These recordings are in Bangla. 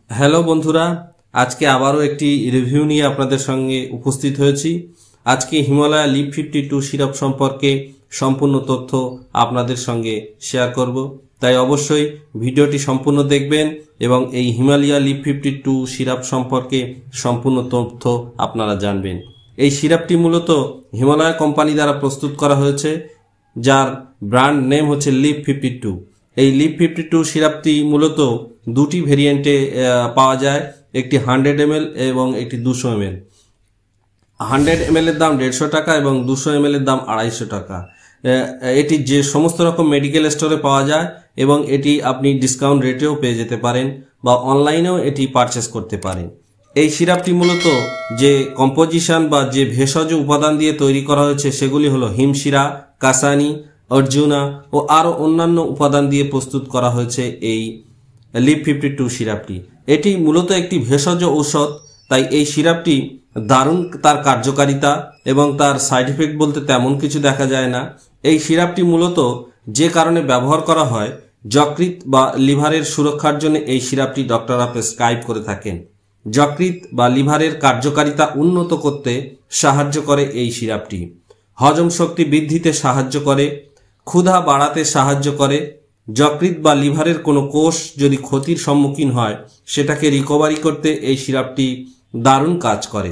হ্যালো বন্ধুরা, আজকে আবারও একটি রিভিউ নিয়ে আপনাদের সঙ্গে উপস্থিত হয়েছি। আজকে হিমালয়া লিপ 52 সিরাপ সম্পর্কে সম্পূর্ণ তথ্য আপনাদের সঙ্গে শেয়ার করব, তাই অবশ্যই ভিডিওটি সম্পূর্ণ দেখবেন এবং এই হিমালয়া লিপ 52 সিরাপ সম্পর্কে সম্পূর্ণ তথ্য আপনারা জানবেন। এই সিরাপটি মূলত হিমালয়া কোম্পানি দ্বারা প্রস্তুত করা হয়েছে, যার ব্র্যান্ড নেম হচ্ছে লিপ 52। এই লিপ 52 সিরাপটি মূলত দুটি ভেরিয়েন্টে পাওয়া যায়, একটি 100 ml এবং একটি 200 ml। 100 ml এর দাম 150 টাকা এবং 200 ml এর দাম 250 টাকা। এটি যে সমস্ত রকম মেডিকেল স্টোরে পাওয়া যায় এবং এটি আপনি ডিসকাউন্ট রেটেও পেয়ে যেতে পারেন বা অনলাইনেও এটি পারচেস করতে পারেন। এই সিরাপটি মূলত যে কম্পোজিশন বা যে ভেষজ উপাদান দিয়ে তৈরি করা হয়েছে সেগুলি হলো হিমশিরা, কাসানি, অর্জুনা ও আরও অন্যান্য উপাদান দিয়ে প্রস্তুত করা হয়েছে এই লিপ 52 সিরাপটি। এটি মূলত একটি ভেষজ ঔষধ, তাই এই সিরাপটি দারুণ তার কার্যকারিতা এবং তার সাইড ইফেক্ট বলতে তেমন কিছু দেখা যায় না। এই সিরাপটি মূলত যে কারণে ব্যবহার করা হয়, যকৃৎ বা লিভারের সুরক্ষার জন্য এই সিরাপটি ডক্টররা প্রেসক্রাইব করে থাকেন। যকৃৎ বা লিভারের কার্যকারিতা উন্নত করতে সাহায্য করে এই সিরাপটি, হজম শক্তি বৃদ্ধিতে সাহায্য করে, ক্ষুধা বাড়াতে সাহায্য করে, যকৃৎ বা লিভারের কোনো কোষ যদি ক্ষতির সম্মুখীন হয় সেটাকে রিকভারি করতে এই সিরাপটি দারুণ কাজ করে।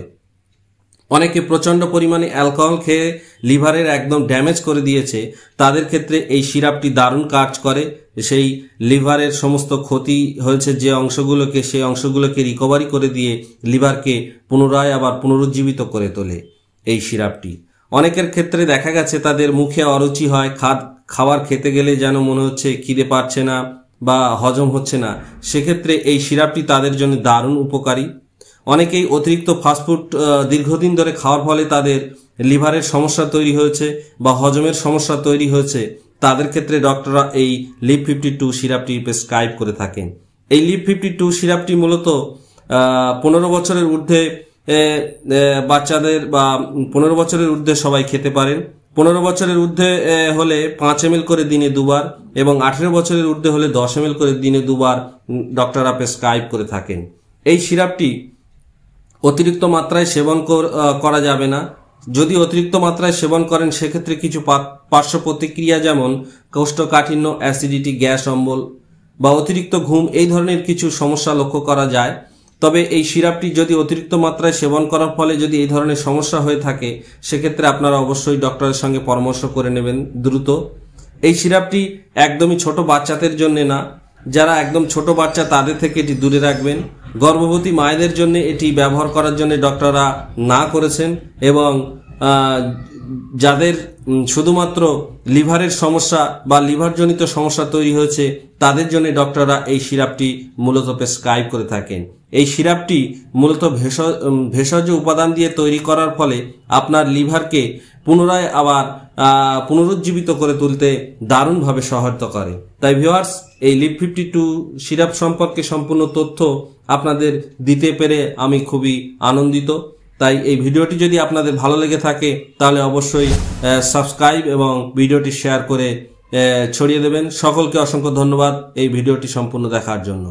অনেকে প্রচণ্ড পরিমাণে অ্যালকোহল খেয়ে লিভারের একদম ড্যামেজ করে দিয়েছে, তাদের ক্ষেত্রে এই সিরাপটি দারুণ কাজ করে। সেই লিভারের সমস্ত ক্ষতি হয়েছে যে অংশগুলোকে, সেই অংশগুলোকে রিকভারি করে দিয়ে লিভারকে পুনরায় আবার পুনরুজ্জীবিত করে তোলে এই সিরাপটি। অনেকের ক্ষেত্রে দেখা গেছে তাদের মুখে অরুচি হয়, খাবার খেতে গেলে যেন মনে হচ্ছে খিদে পাচ্ছে না বা হজম হচ্ছে না, সেক্ষেত্রে এই সিরাপটি তাদের জন্য দারুণ উপকারী। অনেকেই অতিরিক্ত ফাস্টফুড দীর্ঘদিন ধরে খাওয়ার ফলে তাদের লিভারের সমস্যা তৈরি হয়েছে বা হজমের সমস্যা তৈরি হয়েছে, তাদের ক্ষেত্রে ডক্টররা এই লিপ 52 সিরাপটি প্রেসক্রাইব করে থাকেন। এই লিপ 52 সিরাপটি মূলত 15 বছরের ঊর্ধ্বে বাচ্চাদের বা 15 বছরের ঊর্ধ্বে সবাই খেতে পারেন। 15 বছরের ঊর্ধ্বে হলে 5 ml করে দিনে 2 বার এবং 18 বছরের ঊর্ধ্বে হলে 10 ml করে দিনে 2 বার ডক্টররা প্রেসক্রাইব করে থাকেন। এই সিরাপটি অতিরিক্ত মাত্রায় সেবন করা যাবে না। যদি অতিরিক্ত মাত্রায় সেবন করেন সেক্ষেত্রে কিছু পার্শ্ব প্রতিক্রিয়া যেমন কোষ্ঠকাঠিন্য, অ্যাসিডিটি, গ্যাস অম্বল বা অতিরিক্ত ঘুম, এই ধরনের কিছু সমস্যা লক্ষ্য করা যায়। তবে এই সিরাপটি যদি অতিরিক্ত মাত্রায় সেবন করার ফলে যদি এই ধরনের সমস্যা হয়ে থাকে সেক্ষেত্রে আপনারা অবশ্যই ডক্টরের সঙ্গে পরামর্শ করে নেবেন দ্রুত। এই সিরাপটি একদমই ছোট বাচ্চাদের জন্য না, যারা একদম ছোট বাচ্চা তাদের থেকে এটি দূরে রাখবেন। গর্ভবতী মায়েদের জন্য এটি ব্যবহার করার জন্য ডক্টররা না করেছেন এবং যাদের শুধুমাত্র লিভারের সমস্যা বা লিভারজনিত সমস্যা তৈরি হয়েছে তাদের জন্য ডক্টররা এই সিরাপটি মূলত প্রেসক্রাইব করে থাকেন। এই সিরাপটি মূলত ভেষজ উপাদান দিয়ে তৈরি করার ফলে আপনার লিভারকে পুনরায় আবার পুনরুজ্জীবিত করে তুলতে দারুণভাবে সহায়তা করে। তাই ভিউয়ার্স, এই লিপ 52 সিরাপ সম্পর্কে সম্পূর্ণ তথ্য আপনাদের দিতে পেরে আমি খুবই আনন্দিত। তাই এই ভিডিওটি যদি আপনাদের ভালো লেগে থাকে তাহলে অবশ্যই সাবস্ক্রাইব এবং ভিডিওটি শেয়ার করে ছড়িয়ে দেবেন। সকলকে অসংখ্য ধন্যবাদ এই ভিডিওটি সম্পূর্ণ দেখার জন্য।